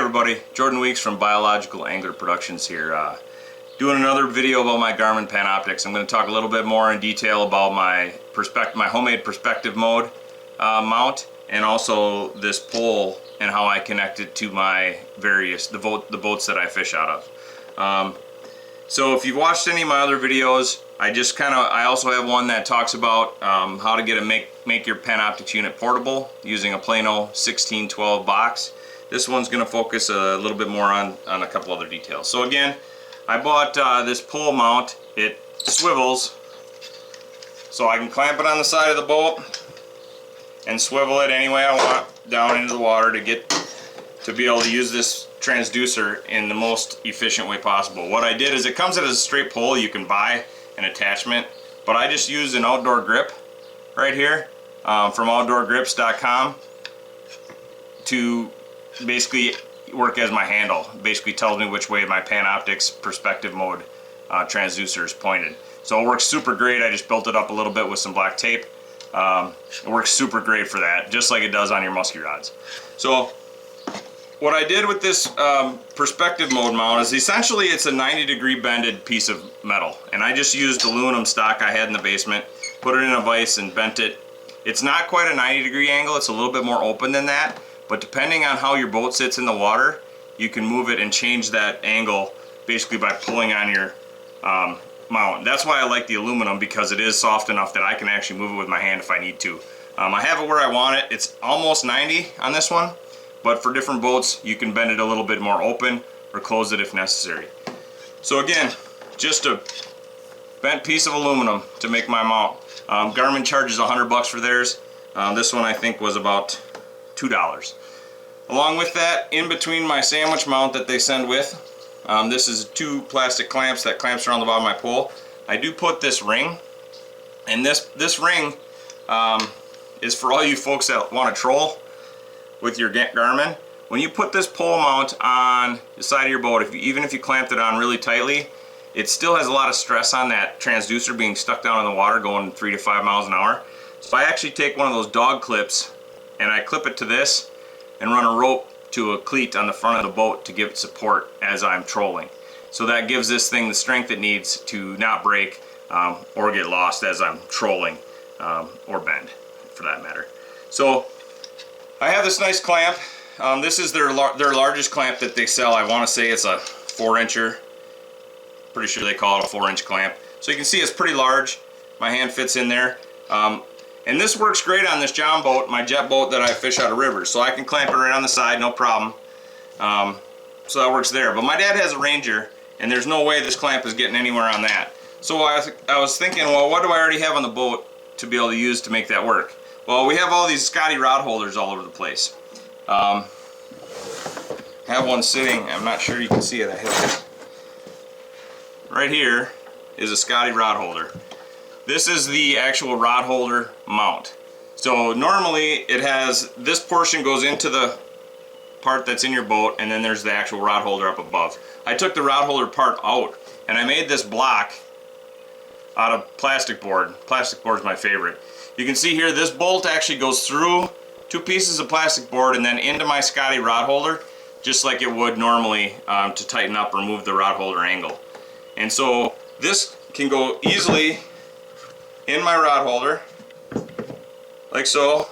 everybody, Jordan Weeks from Biological Angler Productions here, doing another video about my Garmin Panoptics. I'm going to talk a little bit more in detail about my homemade perspective mode mount, and also this pole and how I connect it to my the boats that I fish out of. So if you've watched any of my other videos, I also have one that talks about how to make your Panoptics unit portable using a Plano 1612 box. This one's going to focus a little bit more on a couple other details. So again, I bought this pole mount. It swivels, so I can clamp it on the side of the boat and swivel it any way I want down into the water to be able to use this transducer in the most efficient way possible. What I did is, it comes as a straight pole. You can buy an attachment, but I just used an outdoor grip right here from outdoorgrips.com to basically work as my handle. Basically tells me which way my Panoptics perspective mode transducer is pointed. So it works super great. I just built it up a little bit with some black tape. It works super great for that, just like it does on your musky rods. So what I did with this perspective mode mount is essentially it's a 90-degree bended piece of metal, and I just used aluminum stock I had in the basement, put it in a vise and bent it. It's not quite a 90-degree angle, it's a little bit more open than that, but depending on how your boat sits in the water, you can move it and change that angle basically by pulling on your mount. That's why I like the aluminum, because it is soft enough that I can actually move it with my hand if I need to. I have it where I want it. It's almost 90 on this one, but for different boats you can bend it a little bit more open or close it if necessary. So again, just a bent piece of aluminum to make my mount. Garmin charges $100 for theirs. This one I think was about $2. Along with that, in between my sandwich mount that they send with, this is 2 plastic clamps that clamps around the bottom of my pole. I do put this ring, and this ring is for all you folks that want to troll with your Garmin. When you put this pole mount on the side of your boat, even if you clamped it on really tightly, it still has a lot of stress on that transducer being stuck down in the water going 3 to 5 miles an hour. So I actually take one of those dog clips and I clip it to this and run a rope to a cleat on the front of the boat to give it support as I'm trolling. So that gives this thing the strength it needs to not break or get lost as I'm trolling, or bend for that matter. So I have this nice clamp. This is their largest clamp that they sell. I want to say it's a 4-incher. Pretty sure they call it a 4-inch clamp. So you can see it's pretty large. My hand fits in there. And this works great on this John boat, my jet boat that I fish out of rivers. So I can clamp it right on the side, no problem. So that works there. But my dad has a Ranger, and there's no way this clamp is getting anywhere on that. So I was thinking, well, what do I already have on the boat to be able to use to make that work? Well, we have all these Scotty rod holders all over the place. I have one sitting, I'm not sure you can see it. Right here is a Scotty rod holder. This is the actual rod holder mount. So normally it has, this portion goes into the part that's in your boat, and then there's the actual rod holder up above. I took the rod holder part out and I made this block out of plastic board. Plastic board is my favorite. You can see here this bolt actually goes through 2 pieces of plastic board and then into my Scotty rod holder, just like it would normally to tighten up or move the rod holder angle. And so this can go easily in my rod holder, like so.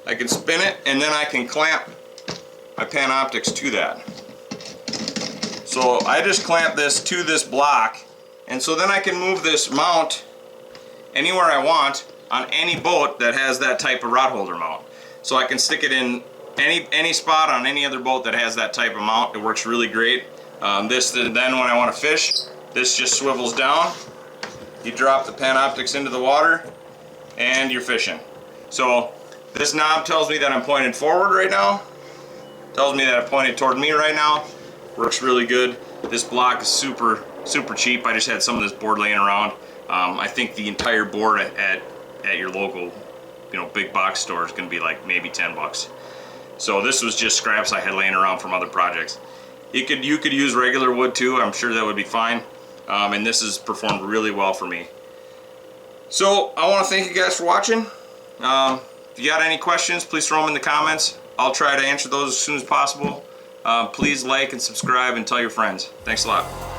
I can spin it and then I can clamp my Panoptics to that. So I just clamp this to this block, and so then I can move this mount anywhere I want on any boat that has that type of rod holder mount. So I can stick it in any spot on any other boat that has that type of mount. It works really great. Then when I want to fish, this just swivels down. You drop the Panoptics into the water and you're fishing. So this knob tells me that I'm pointed forward right now. Tells me that I'm pointed toward me right now. Works really good. This block is super cheap. I just had some of this board laying around. I think the entire board at your local, big box store is going to be like maybe $10. So this was just scraps I had laying around from other projects. You could use regular wood too. I'm sure that would be fine. And this has performed really well for me. So I want to thank you guys for watching. If you got any questions, please throw them in the comments. I'll try to answer those as soon as possible. Please like and subscribe and tell your friends. Thanks a lot.